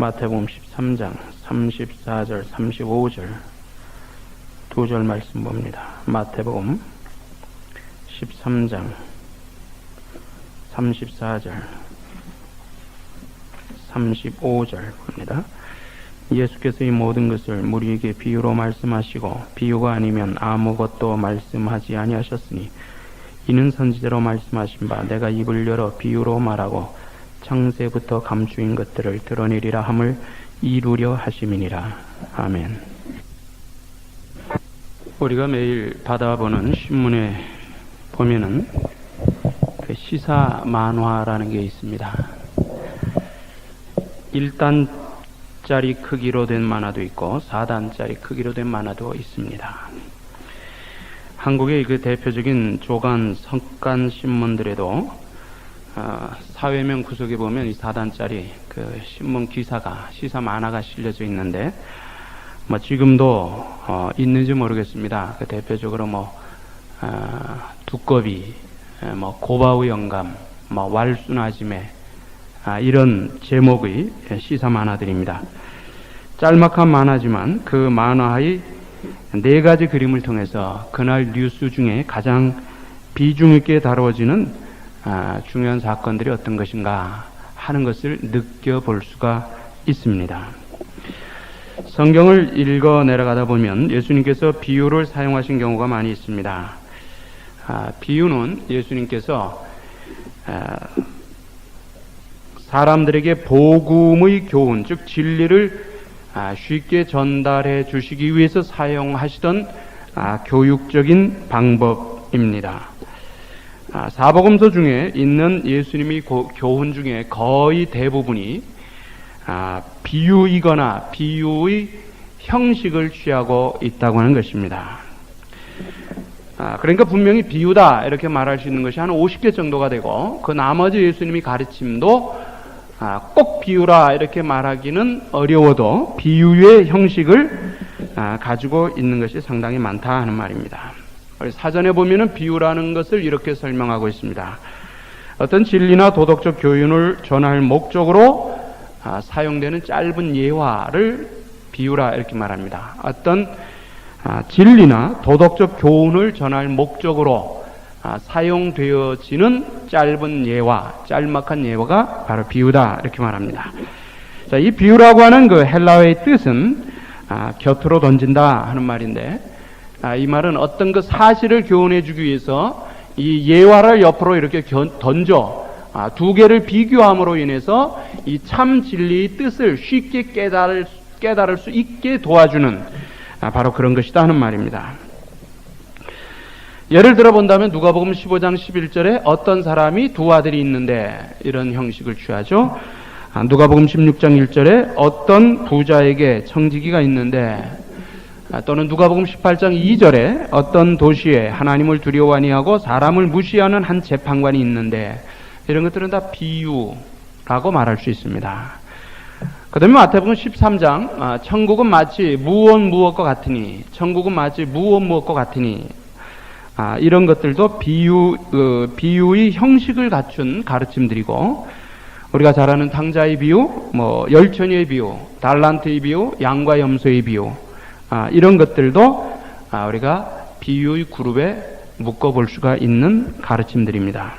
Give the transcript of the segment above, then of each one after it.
마태복음 13장 34절 35절 두 절 말씀 봅니다. 마태복음 13장 34절 35절 봅니다. 예수께서 이 모든 것을 무리에게 비유로 말씀하시고 비유가 아니면 아무것도 말씀하지 아니하셨으니 이는 선지자로 말씀하신 바 내가 입을 열어 비유로 말하고 창세부터 감추인 것들을 드러내리라 함을 이루려 하심이니라. 아멘. 우리가 매일 받아보는 신문에 보면은 그 시사 만화라는 게 있습니다. 1단짜리 크기로 된 만화도 있고 4단짜리 크기로 된 만화도 있습니다. 한국의 그 대표적인 조간, 성간 신문들에도 사회면 구석에 보면 이 4단짜리 그 신문 기사가, 시사 만화가 실려져 있는데, 지금도, 있는지 모르겠습니다. 그 대표적으로 두꺼비, 고바의 영감, 왈순아지매, 이런 제목의 시사 만화들입니다. 짤막한 만화지만 그 만화의 4가지 그림을 통해서 그날 뉴스 중에 가장 비중 있게 다루어지는 중요한 사건들이 어떤 것인가 하는 것을 느껴볼 수가 있습니다. 성경을 읽어 내려가다 보면 예수님께서 비유를 사용하신 경우가 많이 있습니다. 비유는 예수님께서 사람들에게 복음의 교훈, 즉 진리를 쉽게 전달해 주시기 위해서 사용하시던 교육적인 방법입니다. 사복음서 중에 있는 예수님의 교훈 중에 거의 대부분이 비유이거나 비유의 형식을 취하고 있다고 하는 것입니다. 그러니까 분명히 비유다 이렇게 말할 수 있는 것이 한 50개 정도가 되고 그 나머지 예수님이 가르침도 꼭 비유라 이렇게 말하기는 어려워도 비유의 형식을 가지고 있는 것이 상당히 많다 하는 말입니다. 사전에 보면은 비유라는 것을 이렇게 설명하고 있습니다. 어떤 진리나 도덕적 교훈을 전할 목적으로 사용되는 짧은 예화를 비유라 이렇게 말합니다. 어떤 진리나 도덕적 교훈을 전할 목적으로 사용되어지는 짧은 예화, 짤막한 예화가 바로 비유다 이렇게 말합니다. 자, 이 비유라고 하는 그 헬라어의 뜻은 곁으로 던진다 하는 말인데, 이 말은 어떤 그 사실을 교훈해 주기 위해서 이 예화를 옆으로 이렇게 던져 두 개를 비교함으로 인해서 이 참 진리의 뜻을 쉽게 깨달을 수 있게 도와주는 바로 그런 것이다 하는 말입니다. 예를 들어 본다면 누가복음 15장 11절에 어떤 사람이 두 아들이 있는데 이런 형식을 취하죠. 누가복음 16장 1절에 어떤 부자에게 청지기가 있는데, 또는 누가복음 18장 2절에 어떤 도시에 하나님을 두려워 아니하고 사람을 무시하는 한 재판관이 있는데, 이런 것들은 다 비유라고 말할 수 있습니다. 그 다음에 마태복음 13장 천국은 마치 무엇과 같으니, 천국은 마치 무엇과 같으니, 이런 것들도 비유의 형식을 갖춘 가르침들이고, 우리가 잘 아는 탕자의 비유, 열처녀의 비유, 달란트의 비유, 양과 염소의 비유, 이런 것들도 우리가 비유의 그룹에 묶어볼 수가 있는 가르침들입니다.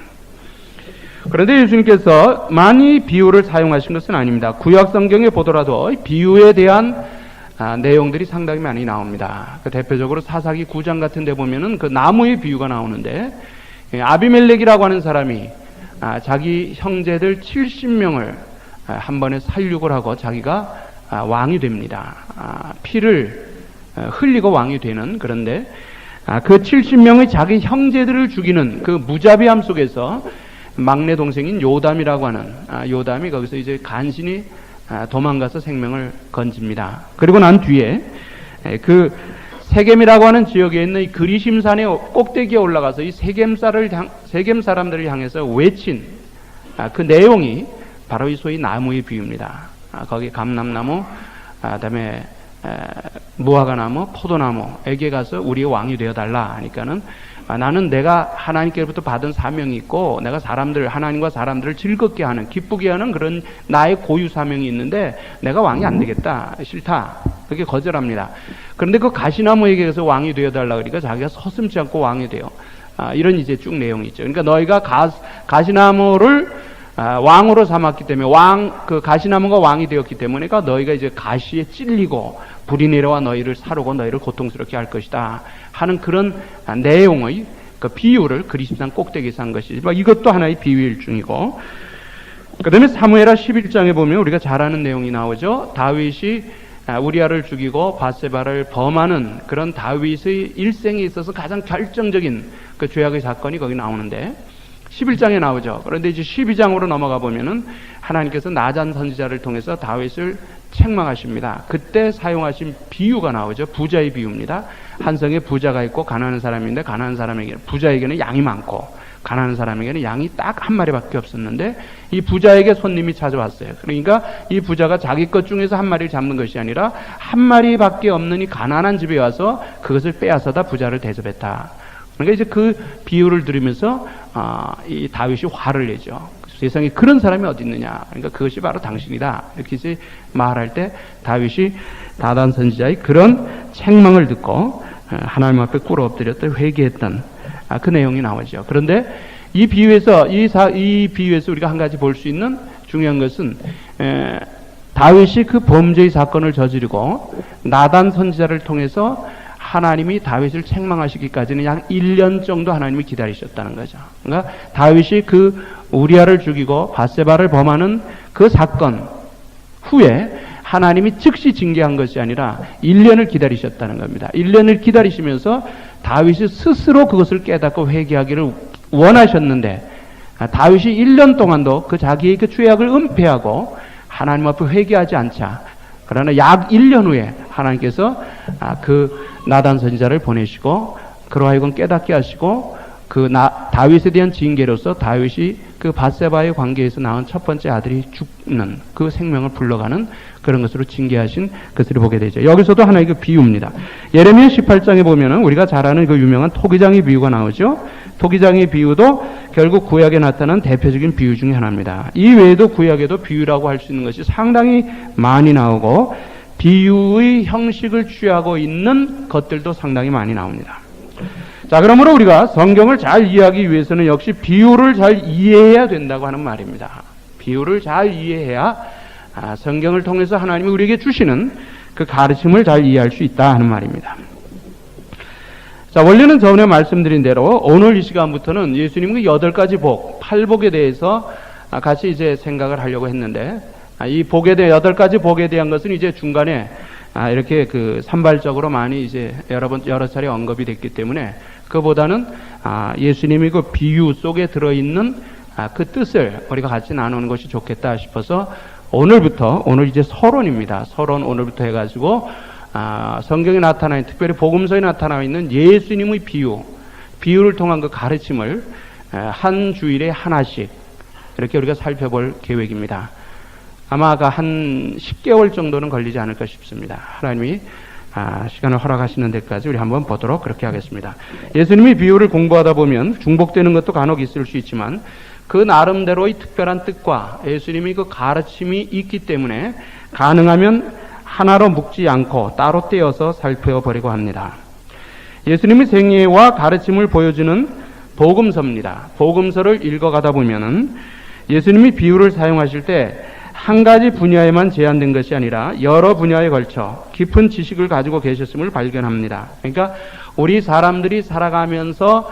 그런데 예수님께서 많이 비유를 사용하신 것은 아닙니다. 구약 성경에 보더라도 비유에 대한 내용들이 상당히 많이 나옵니다. 대표적으로 사사기 9장 같은 데 보면은 그 나무의 비유가 나오는데, 아비멜렉이라고 하는 사람이 자기 형제들 70명을 한 번에 살육을 하고 자기가 왕이 됩니다. 피를 흘리고 왕이 되는, 그런데 그 70명의 자기 형제들을 죽이는 그 무자비함 속에서 막내 동생인 요담이라고 하는 요담이 거기서 이제 간신히 도망가서 생명을 건집니다. 그리고 난 뒤에 그 세겜이라고 하는 지역에 있는 이 그리심산의 꼭대기에 올라가서 이 세겜 사람들을 향해서 외친 그 내용이 바로 이 소위 나무의 비유입니다. 거기 감람나무, 그다음에 무화과나무, 포도나무에게 가서 우리의 왕이 되어달라 하니까는 나는 내가 하나님께로부터 받은 사명이 있고 내가 하나님과 사람들을 즐겁게 하는, 기쁘게 하는 그런 나의 고유 사명이 있는데 내가 왕이 안 되겠다, 싫다, 그렇게 거절합니다. 그런데 그 가시나무에게 가서 왕이 되어달라 그러니까 자기가 서슴지 않고 왕이 돼요. 이런 이제 쭉 내용이 있죠. 그러니까 너희가 가시나무를 왕으로 삼았기 때문에 그 가시나무가 왕이 되었기 때문에 너희가 이제 가시에 찔리고 불이 내려와 너희를 사르고 너희를 고통스럽게 할 것이다 하는 그런 내용의 그 비유를 그리스도상 꼭대기에서 한 것이지. 이것도 하나의 비유일 중이고, 그 다음에 사무엘하 11장에 보면 우리가 잘 아는 내용이 나오죠. 다윗이 우리아를 죽이고 밧세바를 범하는 그런 다윗의 일생에 있어서 가장 결정적인 그 죄악의 사건이 거기 나오는데 11장에 나오죠. 그런데 이제 12장으로 넘어가 보면은 하나님께서 나단 선지자를 통해서 다윗을 책망하십니다. 그때 사용하신 비유가 나오죠. 부자의 비유입니다. 한 성에 부자가 있고 가난한 사람인데 가난한 사람에게, 부자에게는 양이 많고 가난한 사람에게는 양이 딱 한 마리밖에 없었는데 이 부자에게 손님이 찾아왔어요. 그러니까 이 부자가 자기 것 중에서 한 마리를 잡는 것이 아니라 한 마리밖에 없는 이 가난한 집에 와서 그것을 빼앗아다 부자를 대접했다. 그러니까 이제 그 비유를 들으면서 이 다윗이 화를 내죠. 세상에 그런 사람이 어디 있느냐. 그러니까 그것이 바로 당신이다. 이렇게 이제 말할 때 다윗이 나단 선지자의 그런 책망을 듣고 하나님 앞에 꿇어 엎드렸다 회개했던 그 내용이 나오죠. 그런데 이 비유에서 우리가 한 가지 볼 수 있는 중요한 것은 다윗이 그 범죄의 사건을 저지르고 나단 선지자를 통해서 하나님이 다윗을 책망하시기까지는 약 1년 정도 하나님이 기다리셨다는 거죠. 그러니까 다윗이 그 우리아를 죽이고 밧세바를 범하는 그 사건 후에 하나님이 즉시 징계한 것이 아니라 1년을 기다리셨다는 겁니다. 1년을 기다리시면서 다윗이 스스로 그것을 깨닫고 회개하기를 원하셨는데 다윗이 1년 동안도 그 자기의 그 죄악을 은폐하고 하나님 앞에 회개하지 않자, 그러나 약 1년 후에 하나님께서 그 나단 선지자를 보내시고 그로 하여금 깨닫게 하시고 다윗에 대한 징계로서 다윗이 그 밧세바의 관계에서 낳은 첫 번째 아들이 죽는 그 생명을 불러가는 그런 것으로 징계하신 것을 보게 되죠. 여기서도 하나의 그 비유입니다. 예레미야 18장에 보면은 우리가 잘 아는 그 유명한 토기장의 비유가 나오죠. 토기장의 비유도 결국 구약에 나타난 대표적인 비유 중에 하나입니다. 이 외에도 구약에도 비유라고 할 수 있는 것이 상당히 많이 나오고 비유의 형식을 취하고 있는 것들도 상당히 많이 나옵니다. 자, 그러므로 우리가 성경을 잘 이해하기 위해서는 역시 비유를 잘 이해해야 된다고 하는 말입니다. 비유를 잘 이해해야 성경을 통해서 하나님이 우리에게 주시는 그 가르침을 잘 이해할 수 있다 하는 말입니다. 자, 원래는 전에 말씀드린 대로 오늘 이 시간부터는 예수님의 8가지 복, 8복에 대해서 같이 이제 생각을 하려고 했는데, 이 복에 대해 8가지 복에 대한 것은 이제 중간에 이렇게 그 산발적으로 많이 이제 여러 차례 언급이 됐기 때문에 그보다는 예수님이 그 비유 속에 들어있는 그 뜻을 우리가 같이 나누는 것이 좋겠다 싶어서 오늘 이제 서론입니다. 서론 오늘부터 해가지고 성경에 나타나 있는, 특별히 복음서에 나타나 있는 예수님의 비유를 통한 그 가르침을 한 주일에 하나씩 이렇게 우리가 살펴볼 계획입니다. 아마 한 10개월 정도는 걸리지 않을까 싶습니다. 하나님이 시간을 허락하시는 데까지 우리 한번 보도록 그렇게 하겠습니다. 예수님이 비유를 공부하다 보면 중복되는 것도 간혹 있을 수 있지만 그 나름대로의 특별한 뜻과 예수님이 그 가르침이 있기 때문에 가능하면 하나로 묶지 않고 따로 떼어서 살펴보려고 합니다. 예수님의 생애와 가르침을 보여주는 복음서입니다. 복음서를 읽어가다 보면은 예수님이 비유를 사용하실 때 한 가지 분야에만 제한된 것이 아니라 여러 분야에 걸쳐 깊은 지식을 가지고 계셨음을 발견합니다. 그러니까 우리 사람들이 살아가면서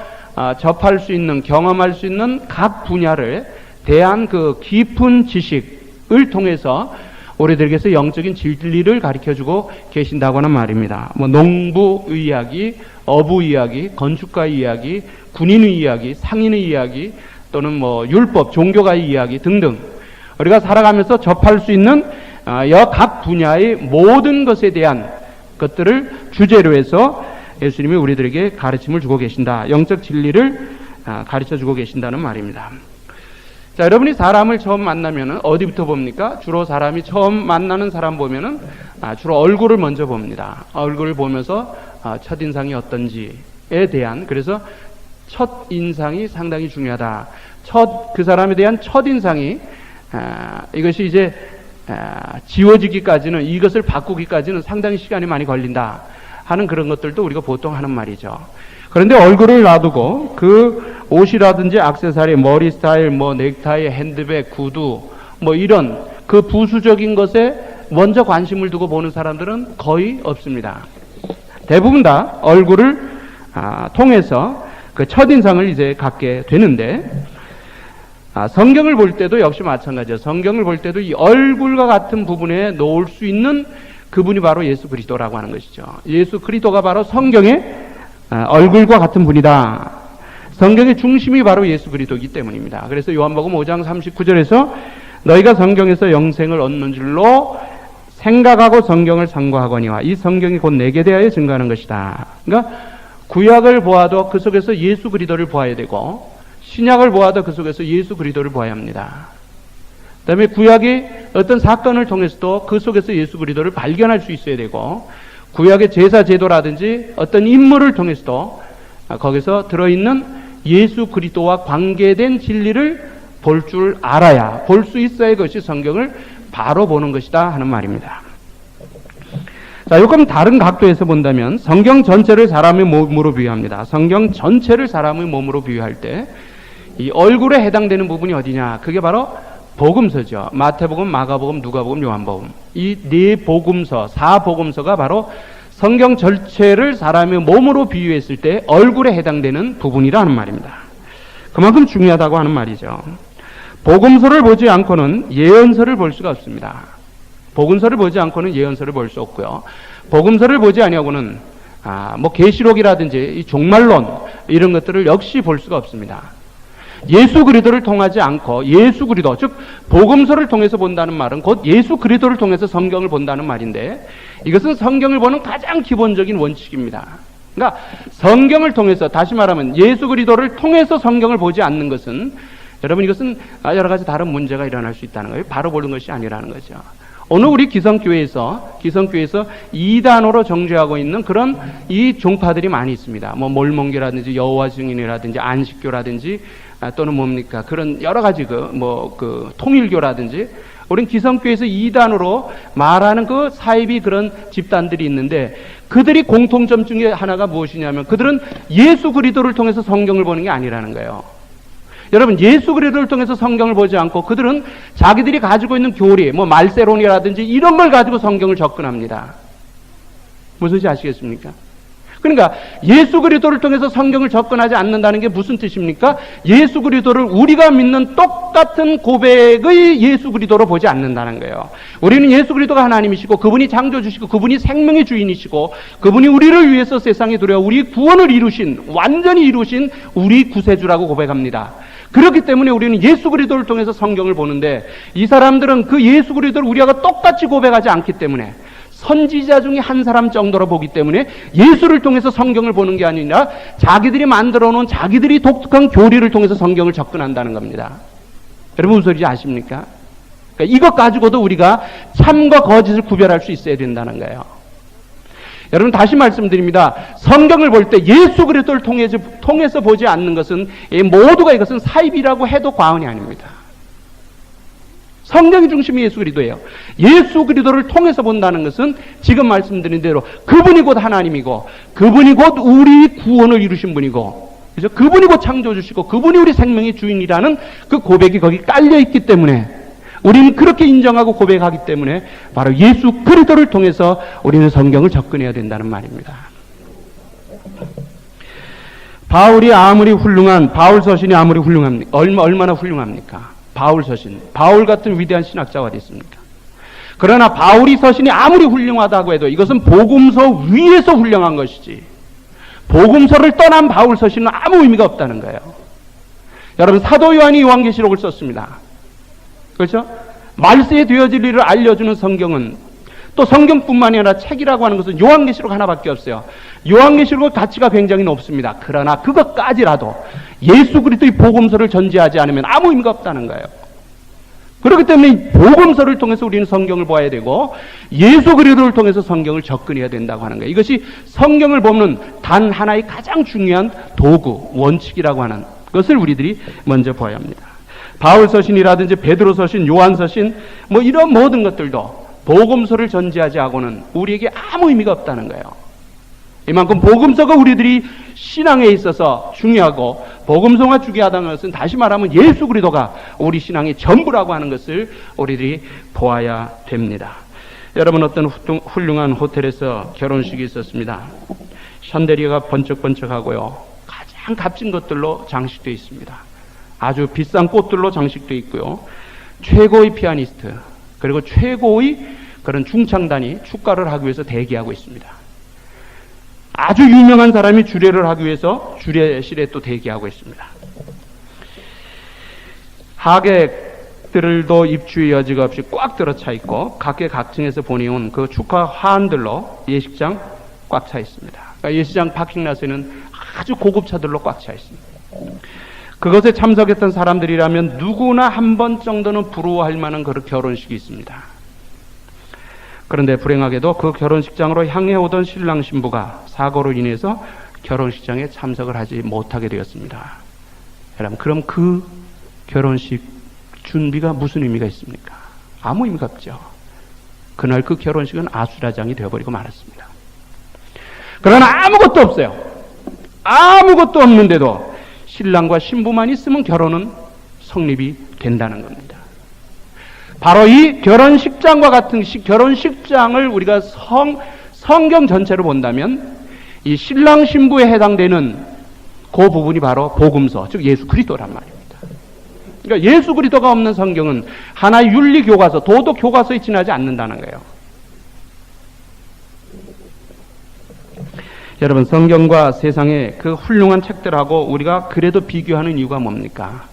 접할 수 있는, 경험할 수 있는 각 분야를 대한 그 깊은 지식을 통해서 우리들에게서 영적인 진리를 가르쳐주고 계신다고 하는 말입니다. 농부 이야기, 어부 이야기, 건축가의 이야기, 군인의 이야기, 상인의 이야기, 또는 율법, 종교가의 이야기 등등 우리가 살아가면서 접할 수 있는 각 분야의 모든 것에 대한 것들을 주제로 해서 예수님이 우리들에게 가르침을 주고 계신다. 영적 진리를 가르쳐 주고 계신다는 말입니다. 자, 여러분이 사람을 처음 만나면은 어디부터 봅니까? 주로 사람이 처음 만나는 사람 보면은 주로 얼굴을 먼저 봅니다. 얼굴을 보면서 첫인상이 어떤지에 대한, 그래서 첫인상이 상당히 중요하다. 그 사람에 대한 첫인상이 이것이 이제 지워지기까지는, 이것을 바꾸기까지는 상당히 시간이 많이 걸린다 하는 그런 것들도 우리가 보통 하는 말이죠. 그런데 얼굴을 놔두고 그 옷이라든지 액세서리, 머리 스타일, 뭐 넥타이, 핸드백, 구두, 뭐 이런 그 부수적인 것에 먼저 관심을 두고 보는 사람들은 거의 없습니다. 대부분 다 얼굴을 통해서 그 첫인상을 이제 갖게 되는데, 성경을 볼 때도 역시 마찬가지죠. 성경을 볼 때도 이 얼굴과 같은 부분에 놓을 수 있는 그분이 바로 예수 그리스도라고 하는 것이죠. 예수 그리스도가 바로 성경의 얼굴과 같은 분이다. 성경의 중심이 바로 예수 그리스도이기 때문입니다. 그래서 요한복음 5장 39절에서 너희가 성경에서 영생을 얻는 줄로 생각하고 성경을 상고하거니와 이 성경이 곧 내게 대하여 증거하는 것이다. 그러니까 구약을 보아도 그 속에서 예수 그리스도를 보아야 되고, 신약을 보아도 그 속에서 예수 그리스도를 보아야 합니다. 그 다음에 구약이 어떤 사건을 통해서도 그 속에서 예수 그리스도를 발견할 수 있어야 되고, 구약의 제사 제도라든지 어떤 인물을 통해서도 거기서 들어있는 예수 그리스도와 관계된 진리를 볼 줄 알아야, 볼 수 있어야 그것이 성경을 바로 보는 것이다 하는 말입니다. 자, 조금 다른 각도에서 본다면 성경 전체를 사람의 몸으로 비유합니다. 성경 전체를 사람의 몸으로 비유할 때 이 얼굴에 해당되는 부분이 어디냐? 그게 바로 복음서죠. 마태복음, 마가복음, 누가복음, 요한복음. 이 네 복음서, 4복음서가 바로 성경 전체를 사람의 몸으로 비유했을 때 얼굴에 해당되는 부분이라는 말입니다. 그만큼 중요하다고 하는 말이죠. 복음서를 보지 않고는 예언서를 볼 수가 없습니다. 복음서를 보지 않고는 예언서를 볼 수 없고요. 복음서를 보지 아니하고는 뭐 계시록이라든지 이 종말론 이런 것들을 역시 볼 수가 없습니다. 예수 그리스도를 통하지 않고 예수 그리스도, 즉 복음서를 통해서 본다는 말은 곧 예수 그리스도를 통해서 성경을 본다는 말인데, 이것은 성경을 보는 가장 기본적인 원칙입니다. 그러니까 성경을 통해서, 다시 말하면 예수 그리스도를 통해서 성경을 보지 않는 것은, 여러분, 이것은 여러 가지 다른 문제가 일어날 수 있다는 거예요. 바로 보는 것이 아니라는 거죠. 오늘 우리 기성교회에서 이단으로 정죄하고 있는 그런 이 종파들이 많이 있습니다. 뭐 몰몬교라든지 여호와 증인이라든지 안식교라든지 또는 뭡니까, 그런 여러 가지 통일교라든지, 우린 기성교회에서 이단으로 말하는 그 사이비 그런 집단들이 있는데, 그들이 공통점 중에 하나가 무엇이냐면 그들은 예수 그리스도를 통해서 성경을 보는 게 아니라는 거예요. 여러분, 예수 그리스도를 통해서 성경을 보지 않고 그들은 자기들이 가지고 있는 교리, 뭐 말세론이라든지 이런 걸 가지고 성경을 접근합니다. 무슨 뜻인지 아시겠습니까? 그러니까 예수 그리스도를 통해서 성경을 접근하지 않는다는 게 무슨 뜻입니까? 예수 그리스도를 우리가 믿는 똑같은 고백의 예수 그리스도로 보지 않는다는 거예요. 우리는 예수 그리스도가 하나님이시고 그분이 창조주시고 그분이 생명의 주인이시고 그분이 우리를 위해서 세상에 들여와 우리 구원을 이루신, 완전히 이루신 우리 구세주라고 고백합니다. 그렇기 때문에 우리는 예수 그리스도를 통해서 성경을 보는데, 이 사람들은 그 예수 그리스도를 우리가 똑같이 고백하지 않기 때문에, 선지자 중에 한 사람 정도로 보기 때문에 예수를 통해서 성경을 보는 게 아니라 자기들이 만들어 놓은 자기들이 독특한 교리를 통해서 성경을 접근한다는 겁니다. 여러분, 무슨 소리인지 아십니까? 그러니까 이것 가지고도 우리가 참과 거짓을 구별할 수 있어야 된다는 거예요. 여러분, 다시 말씀드립니다. 성경을 볼 때 예수 그리스도를 통해서 보지 않는 것은 모두가 이것은 사입이라고 해도 과언이 아닙니다. 성경의 중심이 예수 그리스도예요. 예수 그리스도를 통해서 본다는 것은 지금 말씀드린 대로 그분이 곧 하나님이고 그분이 곧 우리 구원을 이루신 분이고, 그죠? 그분이 곧 창조주시고 그분이 우리 생명의 주인이라는 그 고백이 거기 깔려 있기 때문에, 우리는 그렇게 인정하고 고백하기 때문에 바로 예수 그리스도를 통해서 우리는 성경을 접근해야 된다는 말입니다. 바울이 아무리 훌륭한, 바울 서신이 아무리 훌륭합니까? 얼마나 훌륭합니까? 바울 서신, 바울 같은 위대한 신학자가 어디 있습니까? 그러나 바울이 서신이 아무리 훌륭하다고 해도 이것은 복음서 위에서 훌륭한 것이지, 복음서를 떠난 바울 서신은 아무 의미가 없다는 거예요. 여러분, 사도 요한이 요한계시록을 썼습니다. 그렇죠? 말세에 되어질 일을 알려주는 성경은 또 성경뿐만이 아니라 책이라고 하는 것은 요한계시록 하나밖에 없어요. 요한계시록의 가치가 굉장히 높습니다. 그러나 그것까지라도 예수 그리스도의 복음서를 전제하지 않으면 아무 의미가 없다는 거예요. 그렇기 때문에 이 복음서를 통해서 우리는 성경을 봐야 되고 예수 그리스도를 통해서 성경을 접근해야 된다고 하는 거예요. 이것이 성경을 보는 단 하나의 가장 중요한 도구, 원칙이라고 하는 것을 우리들이 먼저 봐야 합니다. 바울 서신이라든지 베드로 서신, 요한 서신 뭐 이런 모든 것들도 복음서를 전제하지 하고는 우리에게 아무 의미가 없다는 거예요. 이만큼 복음서가 우리들이 신앙에 있어서 중요하고 복음서가 중요하다는 것은 다시 말하면 예수 그리스도가 우리 신앙의 전부라고 하는 것을 우리들이 보아야 됩니다. 여러분, 어떤 훌륭한 호텔에서 결혼식이 있었습니다. 샹데리아가 번쩍번쩍하고요, 가장 값진 것들로 장식되어 있습니다. 아주 비싼 꽃들로 장식되어 있고요, 최고의 피아니스트 그리고 최고의 그런 중창단이 축가를 하기 위해서 대기하고 있습니다. 아주 유명한 사람이 주례를 하기 위해서 주례실에 또 대기하고 있습니다. 하객들도 입주의 여지가 없이 꽉 들어차 있고 각계각층에서 보내온 그 축하 화환들로 예식장 꽉 차 있습니다. 그러니까 예식장 파킹라스에는 아주 고급차들로 꽉 차 있습니다. 그것에 참석했던 사람들이라면 누구나 한 번 정도는 부러워할 만한 그런 결혼식이 있습니다. 그런데 불행하게도 그 결혼식장으로 향해 오던 신랑 신부가 사고로 인해서 결혼식장에 참석을 하지 못하게 되었습니다. 여러분, 그럼 그 결혼식 준비가 무슨 의미가 있습니까? 아무 의미가 없죠. 그날 그 결혼식은 아수라장이 되어버리고 말았습니다. 그러나 아무것도 없어요. 아무것도 없는데도 신랑과 신부만 있으면 결혼은 성립이 된다는 겁니다. 바로 이 결혼식장과 같은 결혼식장을 우리가 성경 전체로 본다면 이 신랑 신부에 해당되는 그 부분이 바로 복음서, 즉 예수 그리스도란 말입니다. 그러니까 예수 그리스도가 없는 성경은 하나의 윤리 교과서, 도덕 교과서에 지나지 않는다는 거예요. 여러분, 성경과 세상의 그 훌륭한 책들하고 우리가 그래도 비교하는 이유가 뭡니까?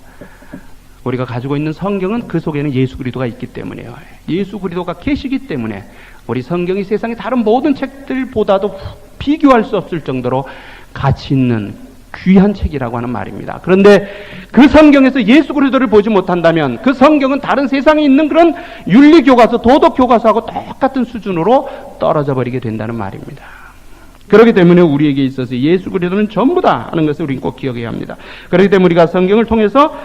우리가 가지고 있는 성경은 그 속에는 예수 그리스도가 있기 때문이에요. 예수 그리스도가 계시기 때문에 우리 성경이 세상의 다른 모든 책들보다도 비교할 수 없을 정도로 가치 있는 귀한 책이라고 하는 말입니다. 그런데 그 성경에서 예수 그리스도를 보지 못한다면 그 성경은 다른 세상에 있는 그런 윤리 교과서, 도덕 교과서하고 똑같은 수준으로 떨어져 버리게 된다는 말입니다. 그렇기 때문에 우리에게 있어서 예수 그리스도는 전부다 하는 것을 우리는 꼭 기억해야 합니다. 그렇기 때문에 우리가 성경을 통해서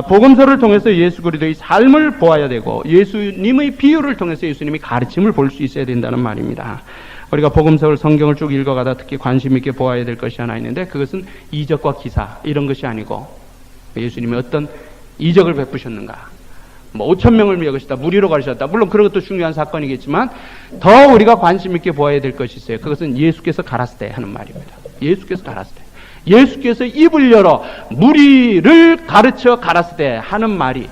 복음서를 통해서 예수 그리스도의 삶을 보아야 되고 예수님의 비유를 통해서 예수님의 가르침을 볼 수 있어야 된다는 말입니다. 우리가 복음서를 성경을 쭉 읽어가다 특히 관심 있게 보아야 될 것이 하나 있는데 그것은 이적과 기사 이런 것이 아니고 예수님이 어떤 이적을 베푸셨는가, 뭐 5,000명을 먹으시다, 무리로 가르셨다, 물론 그런 것도 중요한 사건이겠지만 더 우리가 관심 있게 보아야 될 것이 있어요. 그것은 예수께서 가라스 때 하는 말입니다. 예수께서 가라스 때, 예수께서 입을 열어 무리를 가르쳐 가라스 때 하는 말이,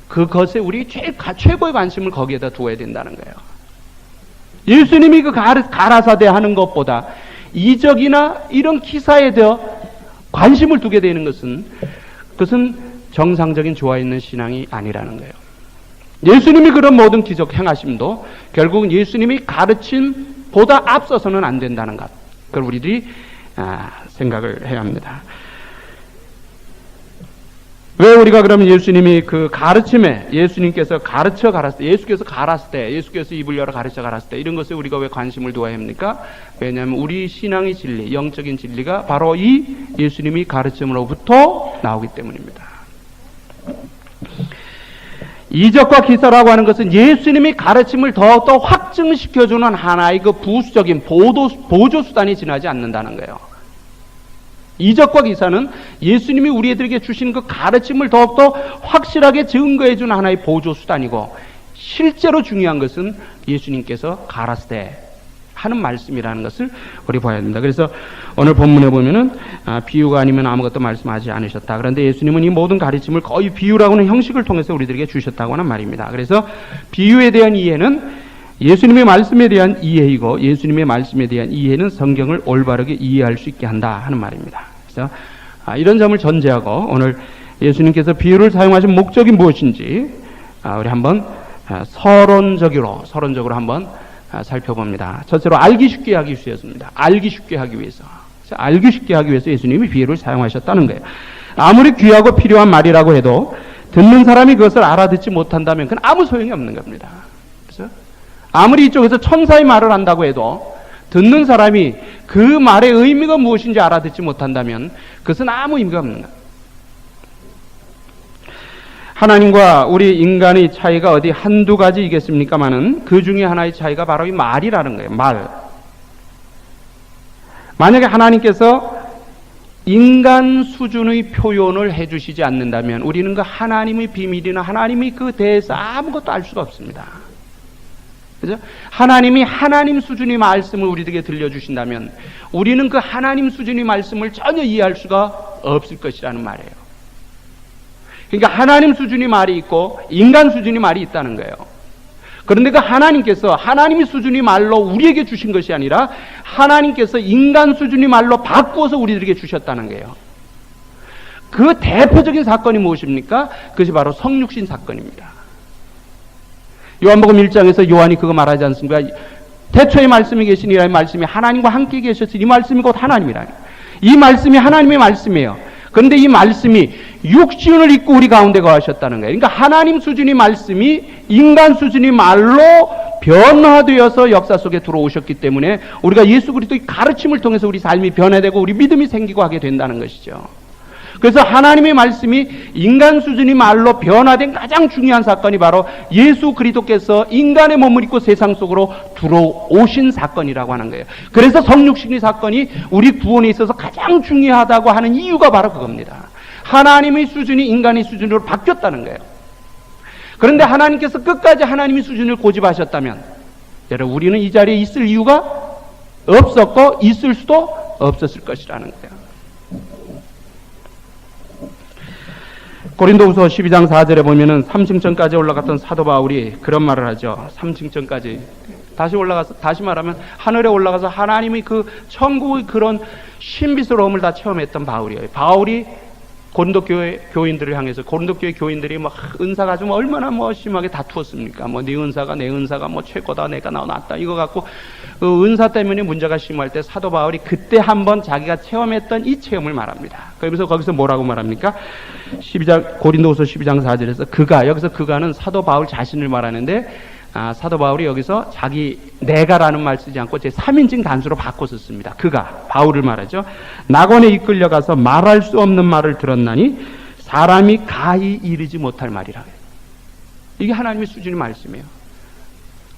그것에 우리 최고의 관심을 거기에다 두어야 된다는 거예요. 예수님이 그 가라사대 하는 것보다 이적이나 이런 기사에 더 관심을 두게 되는 것은 그것은 정상적인 좋아 있는 신앙이 아니라는 거예요. 예수님이 그런 모든 기적 행하심도 결국은 예수님이 가르침보다 앞서서는 안 된다는 것, 그걸 우리들이 생각을 해야 합니다. 왜 우리가 그러면 예수님이 그 가르침에, 예수님께서 가르쳐 가랐을 때, 예수께서 가랐을 때, 예수께서 입을 열어 가르쳐 가랐을 때, 이런 것에 우리가 왜 관심을 두어야 합니까? 왜냐하면 우리 신앙의 진리, 영적인 진리가 바로 이 예수님이 가르침으로부터 나오기 때문입니다. 이적과 기사라고 하는 것은 예수님이 가르침을 더욱더 확증시켜주는 하나의 그 부수적인 보조수단이 지나지 않는다는 거예요. 이적과 기사는 예수님이 우리들에게 주신 그 가르침을 더욱더 확실하게 증거해주는 하나의 보조수단이고, 실제로 중요한 것은 예수님께서 가라스되 하는 말씀이라는 것을 우리 봐야 됩니다. 그래서 오늘 본문에 보면은 비유가 아니면 아무것도 말씀하지 않으셨다. 그런데 예수님은 이 모든 가르침을 거의 비유라고 하는 형식을 통해서 우리들에게 주셨다고 하는 말입니다. 그래서 비유에 대한 이해는 예수님의 말씀에 대한 이해이고, 예수님의 말씀에 대한 이해는 성경을 올바르게 이해할 수 있게 한다 하는 말입니다. 그래서 이런 점을 전제하고 오늘 예수님께서 비유를 사용하신 목적이 무엇인지 우리 한번 서론적으로 한번 살펴봅니다. 첫째로 알기 쉽게 하기 위해서입니다. 알기 쉽게 하기 위해서. 알기 쉽게 하기 위해서 예수님이 비유를 사용하셨다는 거예요. 아무리 귀하고 필요한 말이라고 해도 듣는 사람이 그것을 알아듣지 못한다면 그건 아무 소용이 없는 겁니다. 그래서 아무리 이쪽에서 천사의 말을 한다고 해도 듣는 사람이 그 말의 의미가 무엇인지 알아듣지 못한다면 그것은 아무 의미가 없는 거예요. 하나님과 우리 인간의 차이가 어디 한두 가지이겠습니까마는 그 중에 하나의 차이가 바로 이 말이라는 거예요. 말. 만약에 하나님께서 인간 수준의 표현을 해주시지 않는다면 우리는 그 하나님의 비밀이나 하나님의 그 대해서 아무것도 알 수가 없습니다. 그죠? 하나님이 하나님 수준의 말씀을 우리에게 들려주신다면 우리는 그 하나님 수준의 말씀을 전혀 이해할 수가 없을 것이라는 말이에요. 그러니까 하나님 수준의 말이 있고 인간 수준의 말이 있다는 거예요. 그런데 그 하나님께서 하나님의 수준의 말로 우리에게 주신 것이 아니라 하나님께서 인간 수준의 말로 바꾸어서 우리들에게 주셨다는 거예요. 그 대표적인 사건이 무엇입니까? 그것이 바로 성육신 사건입니다. 요한복음 1장에서 요한이 그거 말하지 않습니까? 태초에 말씀이 계시니라. 이 말씀이 하나님과 함께 계셨으니 이 말씀이 곧 하나님이라. 이 말씀이 하나님의 말씀이에요. 그런데 이 말씀이 육신을 입고 우리 가운데 거하셨다는 거예요. 그러니까 하나님 수준의 말씀이 인간 수준의 말로 변화되어서 역사 속에 들어오셨기 때문에 우리가 예수 그리스도의 가르침을 통해서 우리 삶이 변화되고 우리 믿음이 생기고 하게 된다는 것이죠. 그래서 하나님의 말씀이 인간 수준의 말로 변화된 가장 중요한 사건이 바로 예수 그리스도께서 인간의 몸을 입고 세상 속으로 들어오신 사건이라고 하는 거예요. 그래서 성육신의 사건이 우리 구원에 있어서 가장 중요하다고 하는 이유가 바로 그겁니다. 하나님의 수준이 인간의 수준으로 바뀌었다는 거예요. 그런데 하나님께서 끝까지 하나님의 수준을 고집하셨다면 여러분 우리는 이 자리에 있을 이유가 없었고 있을 수도 없었을 것이라는 거예요. 고린도후서 12장 4절에 보면은 3층천까지 올라갔던 사도 바울이 그런 말을 하죠. 3층천까지 다시 올라가서, 다시 말하면 하늘에 올라가서 하나님의 그 천국의 그런 신비스러움을 다 체험했던 바울이에요. 바울이 고린도 교회 교인들을 향해서 고린도 교회 교인들이 막 은사 가지고 얼마나 심하게 다투었습니까? 네 은사가 내 은사가 최고다, 내가 낫다 이거 갖고 그 은사 때문에 문제가 심할 때 사도 바울이 그때 한번 자기가 체험했던 이 체험을 말합니다. 그러면서 거기서 뭐라고 말합니까? 고린도후서 12장 4절에서 여기서 그가는 사도 바울 자신을 말하는데 사도 바울이 여기서 내가라는 말 쓰지 않고 제 3인칭 단수로 바꿔 썼습니다. 바울을 말하죠. 낙원에 이끌려가서 말할 수 없는 말을 들었나니 사람이 가히 이르지 못할 말이라. 이게 하나님의 수준의 말씀이에요.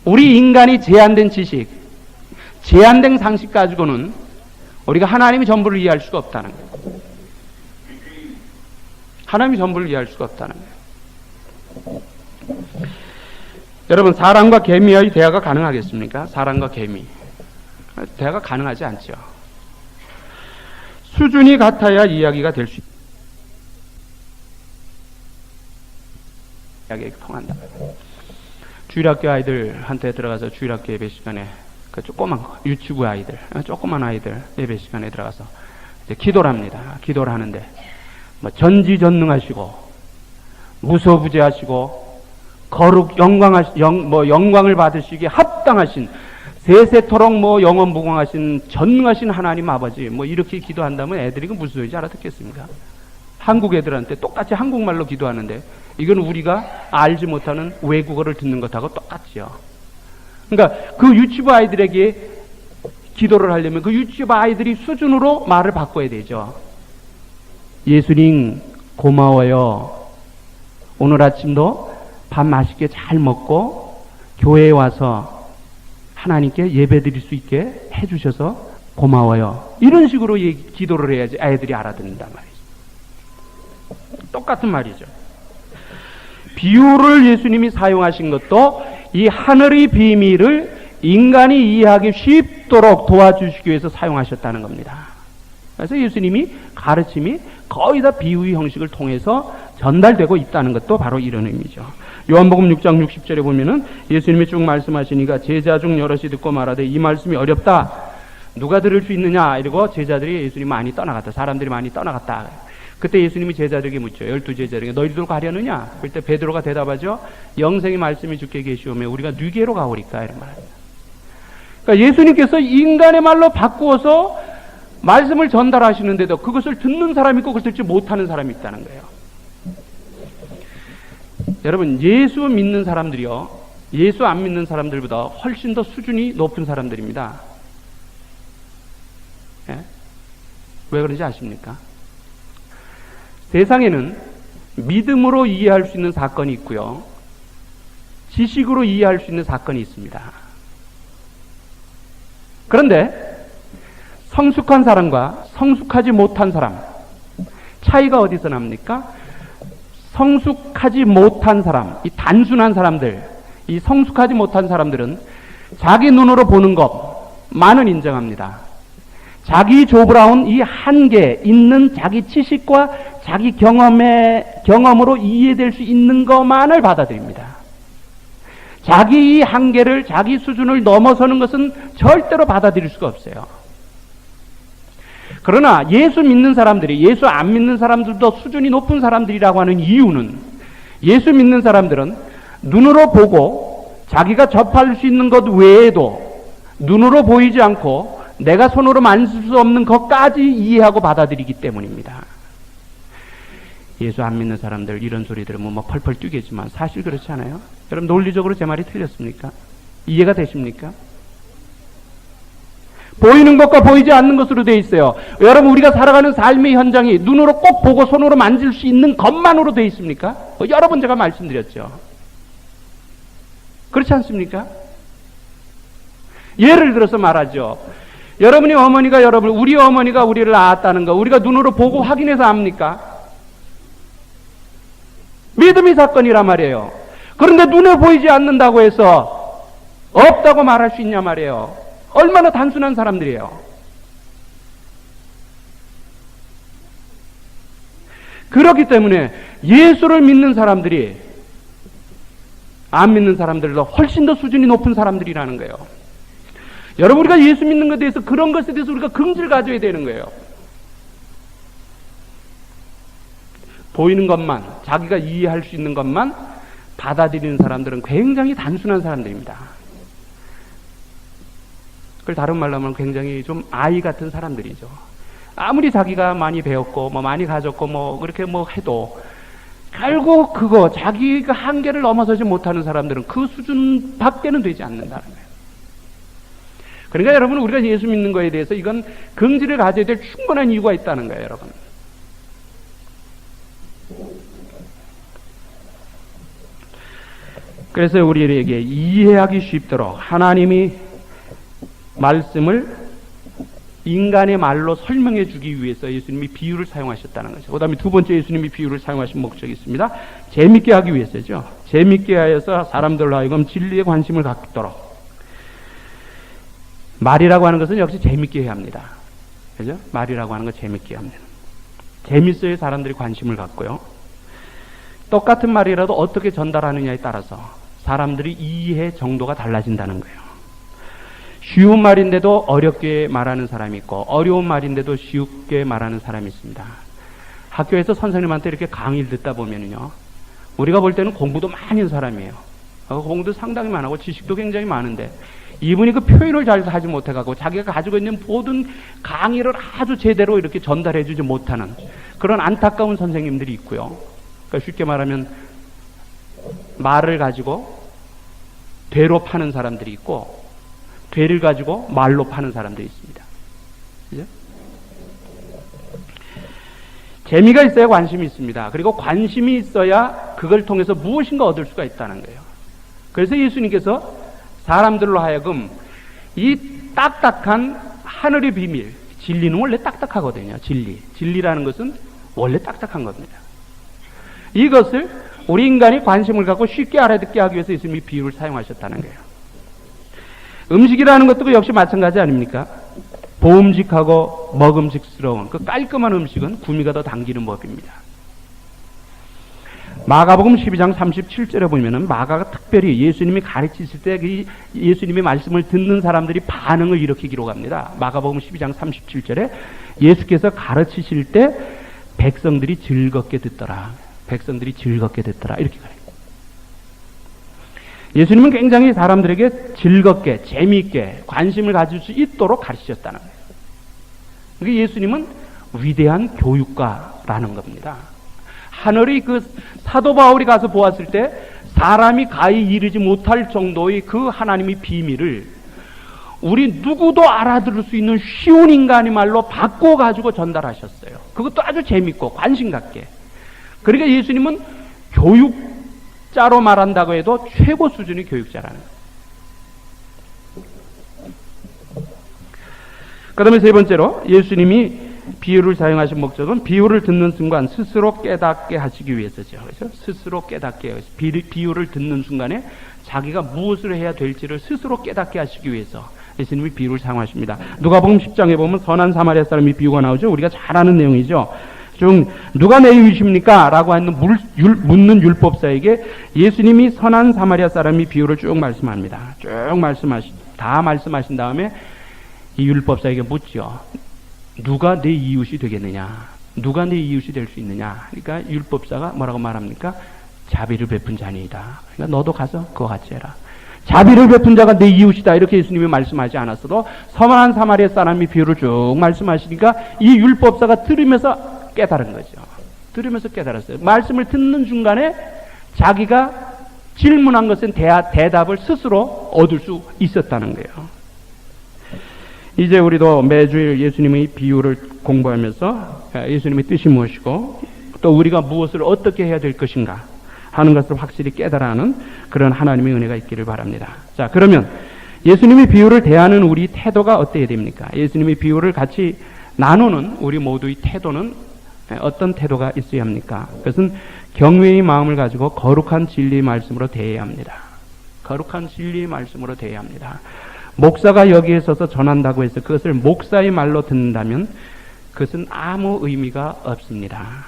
우리 인간이 제한된 지식, 제한된 상식 가지고는 우리가 하나님의 전부를 이해할 수가 없다는 거예요. 하나님의 전부를 이해할 수가 없다는 거예요. 여러분 사람과 개미의 대화가 가능하겠습니까? 사람과 개미 대화가 가능하지 않죠. 수준이 같아야 이야기가 될 수 있다. 이야기가 통한다. 주일학교 아이들한테 들어가서 주일학교 예배 시간에 그 조그만 유치부 아이들, 조그만 아이들 예배 시간에 들어가서 이제 기도를 합니다. 기도를 하는데 전지전능하시고 무소부재하시고 거룩 영광을 받으시기에 합당하신 세세토록 영원무궁하신 전능하신 하나님 아버지 이렇게 기도한다면 애들이 무슨 소리인지 알아듣겠습니까? 한국 애들한테 똑같이 한국말로 기도하는데 이건 우리가 알지 못하는 외국어를 듣는 것하고 똑같지요. 그러니까 그 유치부 아이들에게 기도를 하려면 그 유치부 아이들이 수준으로 말을 바꿔야 되죠. 예수님 고마워요. 오늘 아침도 밥 맛있게 잘 먹고 교회에 와서 하나님께 예배드릴 수 있게 해주셔서 고마워요. 이런 식으로 기도를 해야지 아이들이 알아듣는단 말이죠. 똑같은 말이죠. 비유를 예수님이 사용하신 것도 이 하늘의 비밀을 인간이 이해하기 쉽도록 도와주시기 위해서 사용하셨다는 겁니다. 그래서 예수님이 가르침이 거의 다 비유의 형식을 통해서 전달되고 있다는 것도 바로 이런 의미죠. 요한복음 6장 60절에 보면은 예수님이 쭉 말씀하시니까 제자 중 여럿이 듣고 말하되 이 말씀이 어렵다. 누가 들을 수 있느냐? 이러고 제자들이 예수님 많이 떠나갔다. 사람들이 많이 떠나갔다. 그때 예수님이 제자들에게 묻죠. 12제자들에게 너희들도 가려느냐? 그때 베드로가 대답하죠. 영생의 말씀이 주께 계시오매 우리가 누게로 가오리까? 이런 말입니다. 그러니까 예수님께서 인간의 말로 바꾸어서 말씀을 전달하시는데도 그것을 듣는 사람이 있고 그것을 듣지 못하는 사람이 있다는 거예요. 여러분, 예수 믿는 사람들이요, 예수 안 믿는 사람들보다 훨씬 더 수준이 높은 사람들입니다. 예? 왜 그런지 아십니까? 세상에는 믿음으로 이해할 수 있는 사건이 있고요, 지식으로 이해할 수 있는 사건이 있습니다. 그런데 성숙한 사람과 성숙하지 못한 사람, 차이가 어디서 납니까? 성숙하지 못한 사람, 이 단순한 사람들, 이 성숙하지 못한 사람들은 자기 눈으로 보는 것만은 인정합니다. 자기 조브라운 이 한계 있는 자기 지식과 자기 경험으로 이해될 수 있는 것만을 받아들입니다. 자기 이 한계를, 자기 수준을 넘어서는 것은 절대로 받아들일 수가 없어요. 그러나 예수 믿는 사람들이 예수 안 믿는 사람들도 수준이 높은 사람들이라고 하는 이유는, 예수 믿는 사람들은 눈으로 보고 자기가 접할 수 있는 것 외에도 눈으로 보이지 않고 내가 손으로 만질 수 없는 것까지 이해하고 받아들이기 때문입니다. 예수 안 믿는 사람들 이런 소리 들으면 뭐 펄펄 뛰겠지만 사실 그렇지 않아요? 여러분, 논리적으로 제 말이 틀렸습니까? 이해가 되십니까? 보이는 것과 보이지 않는 것으로 되어 있어요. 여러분, 우리가 살아가는 삶의 현장이 눈으로 꼭 보고 손으로 만질 수 있는 것만으로 되어 있습니까? 여러 번 제가 말씀드렸죠. 그렇지 않습니까? 예를 들어서 말하죠. 여러분이 어머니가 우리 어머니가 우리를 낳았다는 거 우리가 눈으로 보고 확인해서 압니까? 믿음의 사건이란 말이에요. 그런데 눈에 보이지 않는다고 해서 없다고 말할 수 있냐 말이에요. 얼마나 단순한 사람들이에요. 그렇기 때문에 예수를 믿는 사람들이 안 믿는 사람들보다 훨씬 더 수준이 높은 사람들이라는 거예요. 여러분, 우리가 예수 믿는 것에 대해서, 그런 것에 대해서 우리가 긍지를 가져야 되는 거예요. 보이는 것만, 자기가 이해할 수 있는 것만 받아들이는 사람들은 굉장히 단순한 사람들입니다. 그걸 다른 말로 하면 굉장히 좀 아이 같은 사람들이죠. 아무리 자기가 많이 배웠고 많이 가졌고 그렇게 해도 결국 그거 자기가 한계를 넘어서지 못하는 사람들은 그 수준 밖에는 되지 않는다는 거예요. 그러니까 여러분, 우리가 예수 믿는 거에 대해서 이건 긍지를 가져야 될 충분한 이유가 있다는 거예요, 여러분. 그래서 우리에게 이해하기 쉽도록 하나님이 말씀을 인간의 말로 설명해 주기 위해서 예수님이 비유를 사용하셨다는 거죠. 그 다음에 두 번째 예수님이 비유를 사용하신 목적이 있습니다. 재밌게 하기 위해서죠. 재밌게 하여서 사람들로 하여금 진리에 관심을 갖도록. 말이라고 하는 것은 역시 재밌게 해야 합니다. 그죠? 말이라고 하는 건 재밌게 해야 합니다. 재밌어야 사람들이 관심을 갖고요. 똑같은 말이라도 어떻게 전달하느냐에 따라서 사람들이 이해 정도가 달라진다는 거예요. 쉬운 말인데도 어렵게 말하는 사람이 있고, 어려운 말인데도 쉽게 말하는 사람이 있습니다. 학교에서 선생님한테 이렇게 강의를 듣다 보면요, 우리가 볼 때는 공부도 많이 한 사람이에요. 공부도 상당히 많고 지식도 굉장히 많은데 이분이 그 표현을 잘 하지 못해가고 자기가 가지고 있는 모든 강의를 아주 제대로 이렇게 전달해주지 못하는 그런 안타까운 선생님들이 있고요. 그러니까 쉽게 말하면 말을 가지고 되로 파는 사람들이 있고, 되를 가지고 말로 파는 사람들이 있습니다. 그죠? 재미가 있어야 관심이 있습니다. 그리고 관심이 있어야 그걸 통해서 무엇인가 얻을 수가 있다는 거예요. 그래서 예수님께서 사람들로 하여금 이 딱딱한 하늘의 비밀, 진리는 원래 딱딱하거든요. 진리라는 것은 원래 딱딱한 겁니다. 이것을 우리 인간이 관심을 갖고 쉽게 알아듣게 하기 위해서 예수님이 비유를 사용하셨다는 거예요. 음식이라는 것도 역시 마찬가지 아닙니까? 보음직하고 먹음직스러운 그 깔끔한 음식은 구미가 더 당기는 법입니다. 마가복음 12장 37절에 보면은 마가가 특별히 예수님이 가르치실 때 그 예수님의 말씀을 듣는 사람들이 반응을 이렇게 기록합니다. 마가복음 12장 37절에 예수께서 가르치실 때 백성들이 즐겁게 듣더라. 백성들이 즐겁게 듣더라. 이렇게 가르쳐요. 예수님은 굉장히 사람들에게 즐겁게, 재미있게 관심을 가질 수 있도록 가르치셨다는 거예요. 그러니까 예수님은 위대한 교육가라는 겁니다. 하늘이 그 사도 바울이 가서 보았을 때 사람이 가히 이르지 못할 정도의 그 하나님의 비밀을 우리 누구도 알아들을 수 있는 쉬운 인간의 말로 바꿔가지고 전달하셨어요. 그것도 아주 재밌고 관심 갖게. 그러니까 예수님은 교육자로 말한다고 해도 최고 수준의 교육자라는 거예요. 그 다음에 세 번째로 예수님이 비유를 사용하신 목적은 비유를 듣는 순간 스스로 깨닫게 하시기 위해서죠. 그렇죠? 스스로 깨닫게 해서 비유를 듣는 순간에 자기가 무엇을 해야 될지를 스스로 깨닫게 하시기 위해서 예수님이 비유를 사용하십니다. 누가복음 10장에 보면 선한 사마리아 사람이 비유가 나오죠. 우리가 잘 아는 내용이죠. 중 누가 내 이웃입니까? 라고 하는 묻는 율법사에게 예수님이 선한 사마리아 사람이 비유를 쭉 말씀합니다. 다 말씀하신 다음에 이 율법사에게 묻죠. 누가 내 이웃이 되겠느냐? 누가 내 이웃이 될 수 있느냐? 그러니까 율법사가 뭐라고 말합니까? 자비를 베푼 자니이다. 그러니까 너도 가서 그거 같이 해라. 자비를 베푼 자가 내 이웃이다. 이렇게 예수님이 말씀하지 않았어도 선한 사마리아 사람이 비유를 쭉 말씀하시니까 이 율법사가 들으면서 깨달은 거죠. 들으면서 깨달았어요. 말씀을 듣는 순간에 자기가 질문한 것은 대답을 스스로 얻을 수 있었다는 거예요. 이제 우리도 매주일 예수님의 비유를 공부하면서 예수님의 뜻이 무엇이고 또 우리가 무엇을 어떻게 해야 될 것인가 하는 것을 확실히 깨달아하는 그런 하나님의 은혜가 있기를 바랍니다. 자, 그러면 예수님의 비유를 대하는 우리 태도가 어때야 됩니까? 예수님의 비유를 같이 나누는 우리 모두의 태도는 어떤 태도가 있어야 합니까? 그것은 경외의 마음을 가지고 거룩한 진리의 말씀으로 대해야 합니다. 거룩한 진리의 말씀으로 대해야 합니다. 목사가 여기에 서서 전한다고 해서 그것을 목사의 말로 듣는다면 그것은 아무 의미가 없습니다.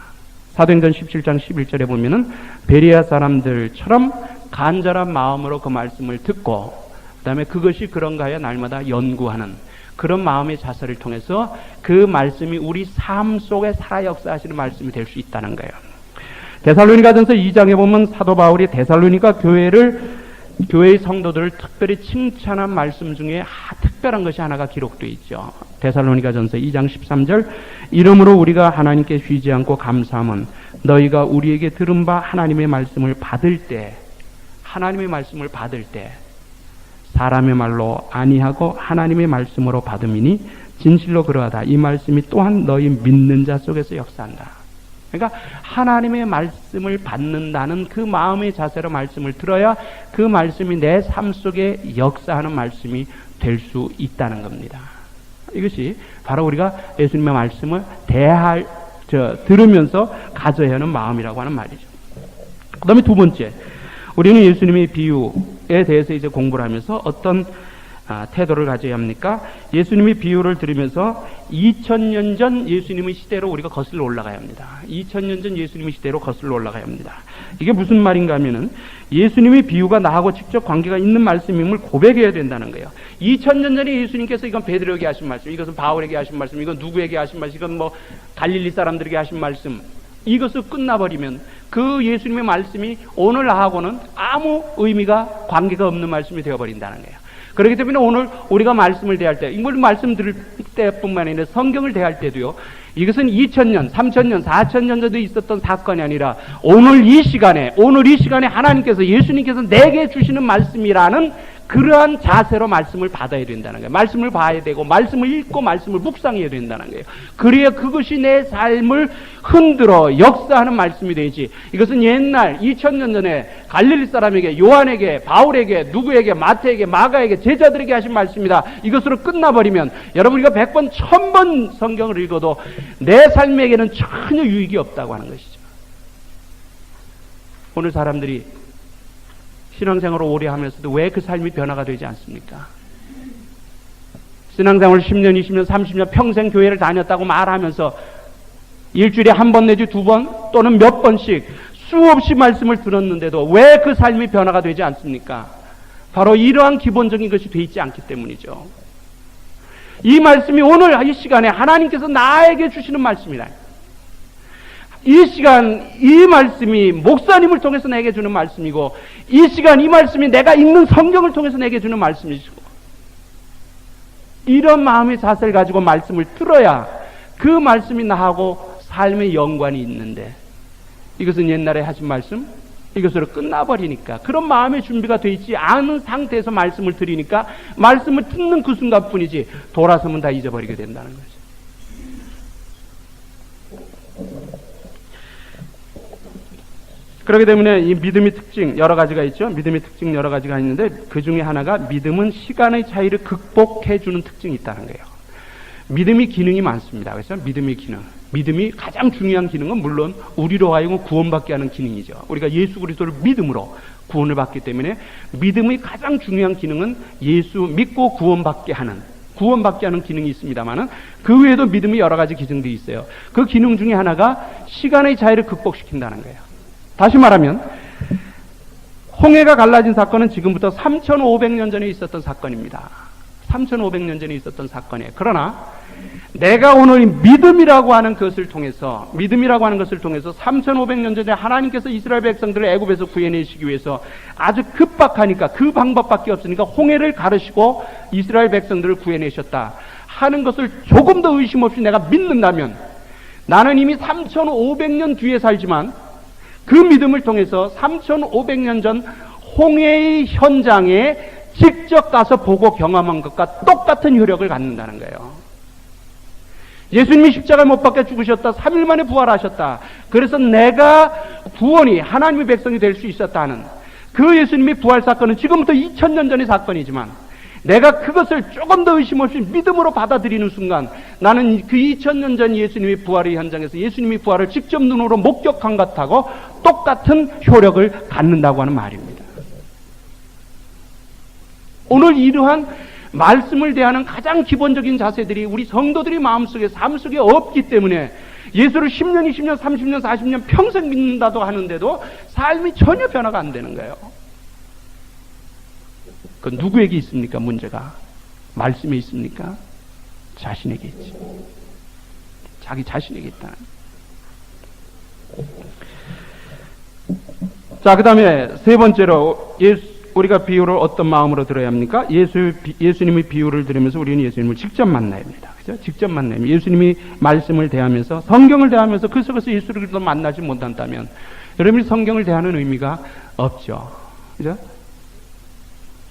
사도행전 17장 11절에 보면은 베레아 사람들처럼 간절한 마음으로 그 말씀을 듣고 그 다음에 그것이 그런가 하여 날마다 연구하는 그런 마음의 자세를 통해서 그 말씀이 우리 삶 속에 살아 역사하시는 말씀이 될 수 있다는 거예요. 데살로니가전서 2장에 보면 사도 바울이 데살로니가 교회의 성도들을 특별히 칭찬한 말씀 중에 특별한 것이 하나가 기록되어 있죠. 데살로니가전서 2장 13절 이러므로 우리가 하나님께 쉬지 않고 감사함은 너희가 우리에게 들은 바 하나님의 말씀을 받을 때 사람의 말로 아니하고 하나님의 말씀으로 받음이니 진실로 그러하다. 이 말씀이 또한 너희 믿는 자 속에서 역사한다. 그러니까 하나님의 말씀을 받는다는 그 마음의 자세로 말씀을 들어야 그 말씀이 내 삶 속에 역사하는 말씀이 될 수 있다는 겁니다. 이것이 바로 우리가 예수님의 말씀을 들으면서 가져야 하는 마음이라고 하는 말이죠. 그 다음에 두 번째, 우리는 예수님의 비유에 대해서 이제 공부를 하면서 어떤 태도를 가져야 합니까? 예수님의 비유를 들으면서 2000년 전 예수님의 시대로 우리가 거슬러 올라가야 합니다. 2000년 전 예수님의 시대로 거슬러 올라가야 합니다. 이게 무슨 말인가 하면은 예수님의 비유가 나하고 직접 관계가 있는 말씀임을 고백해야 된다는 거예요. 2000년 전에 예수님께서 이건 베드로에게 하신 말씀, 이것은 바울에게 하신 말씀, 이건 누구에게 하신 말씀, 이건 뭐 갈릴리 사람들에게 하신 말씀, 이것을 끝나버리면 그 예수님의 말씀이 오늘 나하고는 아무 의미가 관계가 없는 말씀이 되어버린다는 거예요. 그렇기 때문에 오늘 우리가 말씀을 대할 때, 이걸 말씀 들을 때뿐만 아니라 성경을 대할 때도요, 이것은 2000년, 3000년, 4000년 전에 있었던 사건이 아니라 오늘 이 시간에 하나님께서, 예수님께서 내게 주시는 말씀이라는 그러한 자세로 말씀을 받아야 된다는 거예요. 말씀을 봐야 되고 말씀을 읽고 말씀을 묵상해야 된다는 거예요. 그래야 그것이 내 삶을 흔들어 역사하는 말씀이 되지. 이것은 옛날 2000년 전에 갈릴리 사람에게, 요한에게, 바울에게, 누구에게, 마태에게, 마가에게, 제자들에게 하신 말씀이다. 이것으로 끝나버리면 여러분, 우리가 100번, 1000번 성경을 읽어도 내 삶에게는 전혀 유익이 없다고 하는 것이죠. 오늘 사람들이 신앙생활을 오래 하면서도 왜 그 삶이 변화가 되지 않습니까? 신앙생활을 10년, 20년, 30년 평생 교회를 다녔다고 말하면서 일주일에 한 번 내지 두 번 또는 몇 번씩 수없이 말씀을 들었는데도 왜 그 삶이 변화가 되지 않습니까? 바로 이러한 기본적인 것이 되어 있지 않기 때문이죠. 이 말씀이 오늘 이 시간에 하나님께서 나에게 주시는 말씀이다. 이 시간 이 말씀이 목사님을 통해서 내게 주는 말씀이고, 이 시간 이 말씀이 내가 읽는 성경을 통해서 내게 주는 말씀이시고, 이런 마음의 자세를 가지고 말씀을 들어야 그 말씀이 나하고 삶의 연관이 있는데, 이것은 옛날에 하신 말씀, 이것으로 끝나버리니까, 그런 마음의 준비가 되어 있지 않은 상태에서 말씀을 드리니까 말씀을 듣는 그 순간뿐이지 돌아서면 다 잊어버리게 된다는 거죠. 그렇기 때문에 이 믿음의 특징 여러 가지가 있죠. 믿음의 특징 여러 가지가 있는데, 그 중에 하나가 믿음은 시간의 차이를 극복해 주는 특징이 있다는 거예요. 믿음이 기능이 많습니다. 그렇죠? 믿음의 기능. 믿음이 가장 중요한 기능은 물론 우리로 하여금 구원받게 하는 기능이죠. 우리가 예수 그리스도를 믿음으로 구원을 받기 때문에 믿음의 가장 중요한 기능은 예수 믿고 구원받게 하는 기능이 있습니다만은, 그 외에도 믿음이 여러 가지 기능들이 있어요. 그 기능 중에 하나가 시간의 차이를 극복시킨다는 거예요. 다시 말하면 홍해가 갈라진 사건은 지금부터 3,500년 전에 있었던 사건입니다. 3,500년 전에 있었던 사건이에요. 그러나 내가 오늘 믿음이라고 하는 것을 통해서 3,500년 전에 하나님께서 이스라엘 백성들을 애굽에서 구해내시기 위해서 아주 급박하니까, 그 방법밖에 없으니까 홍해를 가르시고 이스라엘 백성들을 구해내셨다 하는 것을 조금 더 의심 없이 내가 믿는다면, 나는 이미 3,500년 뒤에 살지만 그 믿음을 통해서 3,500년 전 홍해의 현장에 직접 가서 보고 경험한 것과 똑같은 효력을 갖는다는 거예요. 예수님이 십자가에 못 박혀 죽으셨다, 3일 만에 부활하셨다, 그래서 내가 구원이 하나님의 백성이 될 수 있었다는 그 예수님의 부활 사건은 지금부터 2000년 전의 사건이지만, 내가 그것을 조금 더 의심 없이 믿음으로 받아들이는 순간, 나는 그 2000년 전 예수님의 부활의 현장에서 예수님의 부활을 직접 눈으로 목격한 것하고 똑같은 효력을 갖는다고 하는 말입니다. 오늘 이러한 말씀을 대하는 가장 기본적인 자세들이 우리 성도들의 마음속에, 삶 속에 없기 때문에 예수를 10년, 20년, 30년, 40년 평생 믿는다도 하는데도 삶이 전혀 변화가 안 되는 거예요. 그 누구에게 있습니까? 문제가 말씀에 있습니까? 자신에게 있지. 자기 자신에게 있다. 자, 그 다음에 세 번째로 우리가 비유를 어떤 마음으로 들어야 합니까? 예수님의 비유를 들으면서 우리는 예수님을 직접 만나야 합니다. 그죠? 직접 만나야 합니다. 예수님이 말씀을 대하면서, 성경을 대하면서 그 속에서 예수를 만나지 못한다면 여러분이 성경을 대하는 의미가 없죠. 그죠?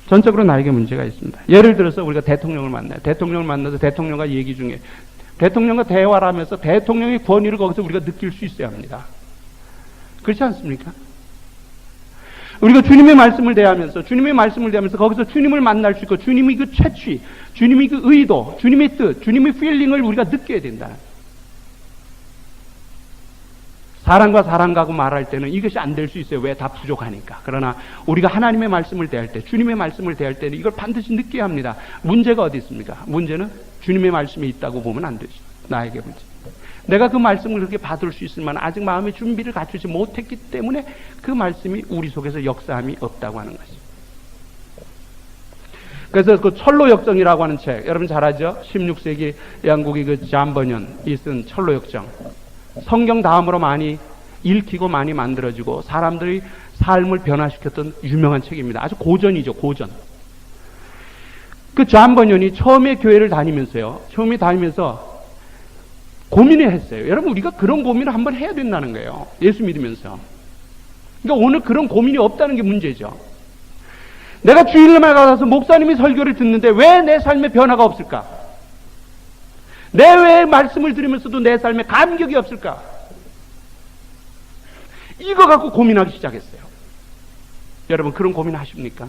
전적으로 나에게 문제가 있습니다. 예를 들어서 우리가 대통령을 만나요. 대통령을 만나서 대통령과 얘기 중에 대통령과 대화를 하면서 대통령의 권위를 거기서 우리가 느낄 수 있어야 합니다. 그렇지 않습니까? 우리가 주님의 말씀을 대하면서 거기서 주님을 만날 수 있고, 주님의 그 채취, 주님의 그 의도, 주님의 뜻, 주님의 필링을 우리가 느껴야 된다. 사람과 사람하고 말할 때는 이것이 안 될 수 있어요. 왜? 다 부족하니까. 그러나 우리가 하나님의 말씀을 대할 때, 주님의 말씀을 대할 때는 이걸 반드시 느껴야 합니다. 문제가 어디 있습니까? 문제는 주님의 말씀에 있다고 보면 안 되죠. 나에게 문제. 내가 그 말씀을 그렇게 받을 수 있을 만한 아직 마음의 준비를 갖추지 못했기 때문에 그 말씀이 우리 속에서 역사함이 없다고 하는 것이죠. 그래서 그 철로 역정이라고 하는 책, 여러분 잘 알죠? 16세기 영국의 그 존 버년이 쓴 철로 역정. 성경 다음으로 많이 읽히고 많이 만들어지고 사람들의 삶을 변화시켰던 유명한 책입니다. 아주 고전이죠, 고전. 그 존 버년이 처음에 교회를 다니면서 고민을 했어요. 여러분, 우리가 그런 고민을 한번 해야 된다는 거예요. 예수 믿으면서. 그러니까 오늘 그런 고민이 없다는 게 문제죠. 내가 주일날 가서 목사님이 설교를 듣는데 왜 내 삶에 변화가 없을까? 내 왜 말씀을 들으면서도 내 삶에 감격이 없을까? 이거 갖고 고민하기 시작했어요. 여러분, 그런 고민 하십니까?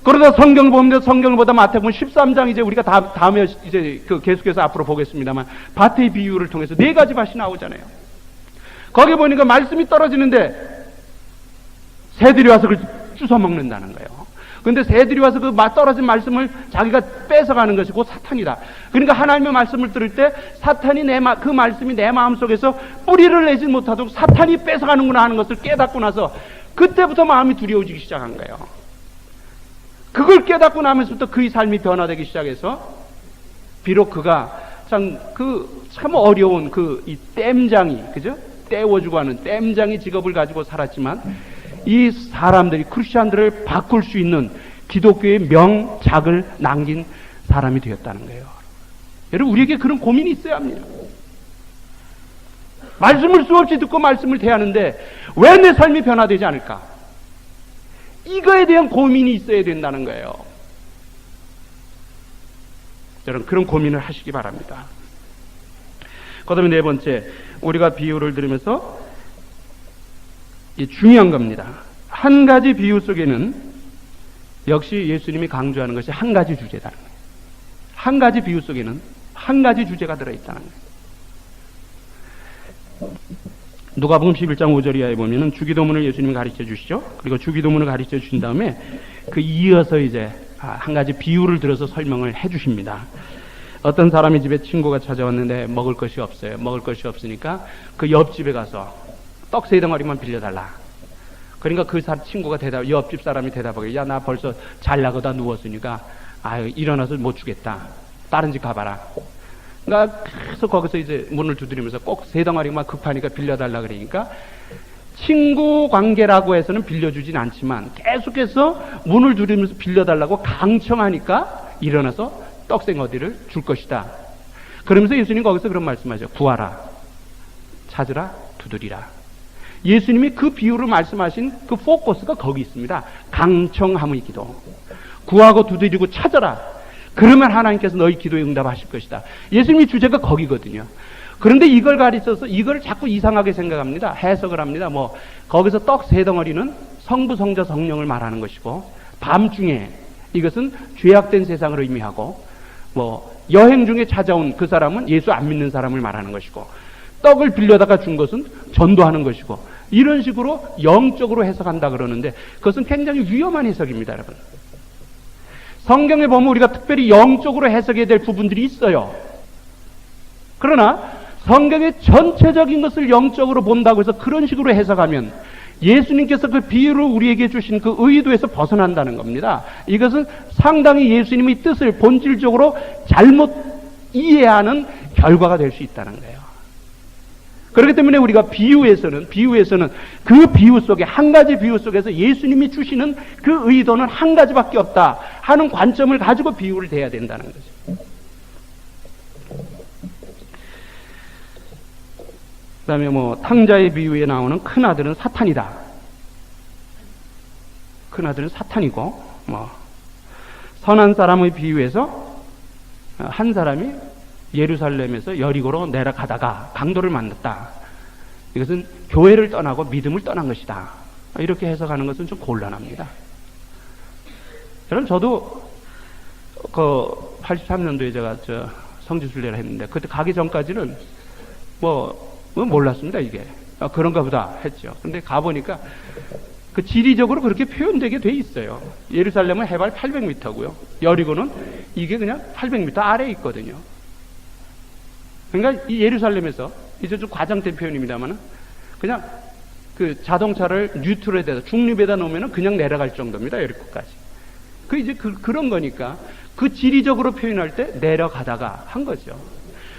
그러다 성경을 보면, 성경을 보다 마태복음 13장 이제 우리가 다음에 이제 계속해서 앞으로 보겠습니다만, 밭의 비유를 통해서 4가지 밭이 나오잖아요. 거기 보니까 말씀이 떨어지는데 새들이 와서 그걸 주워 먹는다는 거예요. 그런데 새들이 와서 그 떨어진 말씀을 자기가 뺏어가는 것이 곧 사탄이다. 그러니까 하나님의 말씀을 들을 때 사탄이 그 말씀이 내 마음속에서 뿌리를 내지 못하도록 사탄이 뺏어가는구나 하는 것을 깨닫고 나서 그때부터 마음이 두려워지기 시작한 거예요. 그걸 깨닫고 나면서부터 그의 삶이 변화되기 시작해서 비록 그가 참 어려운 이 땜장이, 그죠? 떼워주고 하는 땜장이 직업을 가지고 살았지만 이 사람들이 크리스찬들을 바꿀 수 있는 기독교의 명작을 남긴 사람이 되었다는 거예요. 여러분, 우리에게 그런 고민이 있어야 합니다. 말씀을 수없이 듣고 말씀을 대하는데 왜 내 삶이 변화되지 않을까? 이거에 대한 고민이 있어야 된다는 거예요. 여러분, 그런 고민을 하시기 바랍니다. 그 다음에 네 번째, 우리가 비유를 들으면서 중요한 겁니다. 한 가지 비유 속에는 역시 예수님이 강조하는 것이 한 가지 주제다는 거예요. 한 가지 비유 속에는 한 가지 주제가 들어있다는 거예요. 누가복음 11장 5절 이하에 보면은 주기도문을 예수님이 가르쳐 주시죠. 그리고 주기도문을 가르쳐 주신 다음에 이어서 이제 한 가지 비유를 들어서 설명을 해 주십니다. 어떤 사람이 집에 친구가 찾아왔는데 먹을 것이 없어요. 먹을 것이 없으니까 그 옆집에 가서 떡 3덩어리만 빌려달라. 그러니까 그 친구가 옆집 사람이 대답하게, 야, 나 벌써 잘나고다 누웠으니까 일어나서 못 주겠다. 다른 집 가봐라. 그러니까 계속 거기서 이제 문을 두드리면서 꼭 3덩어리만 급하니까 빌려달라 그러니까 친구 관계라고 해서는 빌려주진 않지만 계속해서 문을 두드리면서 빌려달라고 강청하니까 일어나서 떡생어디를 줄 것이다. 그러면서 예수님 거기서 그런 말씀하죠. 구하라, 찾으라, 두드리라. 예수님이 그 비유를 말씀하신 그 포커스가 거기 있습니다. 강청함의 기도. 구하고 두드리고 찾아라. 그러면 하나님께서 너희 기도에 응답하실 것이다. 예수님의 주제가 거기거든요. 그런데 이걸 가르쳐서 이걸 자꾸 이상하게 생각합니다. 해석을 합니다. 거기서 떡 3덩어리는 성부, 성자, 성령을 말하는 것이고, 밤중에 이것은 죄악된 세상을 의미하고, 여행 중에 찾아온 그 사람은 예수 안 믿는 사람을 말하는 것이고, 떡을 빌려다가 준 것은 전도하는 것이고, 이런 식으로 영적으로 해석한다 그러는데 그것은 굉장히 위험한 해석입니다, 여러분. 성경에 보면 우리가 특별히 영적으로 해석해야 될 부분들이 있어요. 그러나 성경의 전체적인 것을 영적으로 본다고 해서 그런 식으로 해석하면 예수님께서 그 비유를 우리에게 주신 그 의도에서 벗어난다는 겁니다. 이것은 상당히 예수님의 뜻을 본질적으로 잘못 이해하는 결과가 될 수 있다는 거예요. 그렇기 때문에 우리가 비유에서는 그 비유 속에, 한 가지 비유 속에서 예수님이 주시는 그 의도는 한 가지밖에 없다 하는 관점을 가지고 비유를 대해야 된다는 거죠. 그 다음에 탕자의 비유에 나오는 큰아들은 사탄이다. 큰아들은 사탄이고, 선한 사람의 비유에서 한 사람이 예루살렘에서 여리고로 내려가다가 강도를 만났다. 이것은 교회를 떠나고 믿음을 떠난 것이다. 이렇게 해석하는 것은 좀 곤란합니다. 여러분, 저도 83년도에 제가 성지순례를 했는데 그때 가기 전까지는 몰랐습니다. 이게 그런가 보다 했죠. 근데 가보니까 그 지리적으로 그렇게 표현되게 돼 있어요. 예루살렘은 해발 800m고요. 여리고는 이게 그냥 800m 아래에 있거든요. 그러니까 이 예루살렘에서, 이제 좀 과장된 표현입니다만은, 그냥 그 자동차를 뉴트럴에다, 중립에다 놓으면 그냥 내려갈 정도입니다. 여리고까지. 이제 그런 거니까 그 지리적으로 표현할 때 내려가다가 한 거죠.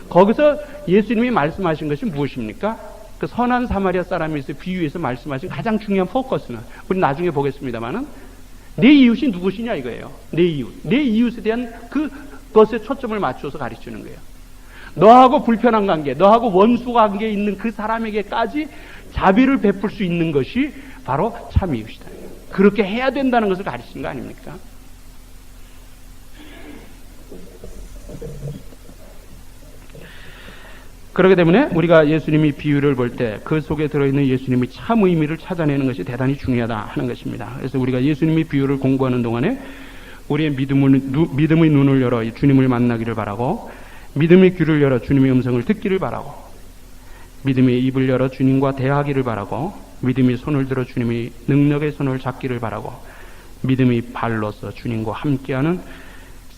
거기서 예수님이 말씀하신 것이 무엇입니까? 그 선한 사마리아 사람에서 비유해서 말씀하신 가장 중요한 포커스는, 우리 나중에 보겠습니다만은, 내 이웃이 누구시냐 이거예요. 내 이웃. 내 이웃에 대한 그것에 초점을 맞춰서 가르치는 거예요. 너하고 불편한 관계, 너하고 원수 관계에 있는 그 사람에게까지 자비를 베풀 수 있는 것이 바로 참 이웃이다. 그렇게 해야 된다는 것을 가르치는 거 아닙니까? 그렇기 때문에 우리가 예수님이 비유를 볼 때 그 속에 들어있는 예수님의 참 의미를 찾아내는 것이 대단히 중요하다 하는 것입니다. 그래서 우리가 예수님의 비유를 공부하는 동안에 우리의 믿음의 눈을 열어 주님을 만나기를 바라고, 믿음의 귀를 열어 주님의 음성을 듣기를 바라고, 믿음의 입을 열어 주님과 대화하기를 바라고, 믿음의 손을 들어 주님의 능력의 손을 잡기를 바라고, 믿음의 발로서 주님과 함께하는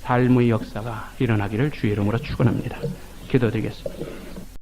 삶의 역사가 일어나기를 주의 이름으로 축원합니다. 기도드리겠습니다.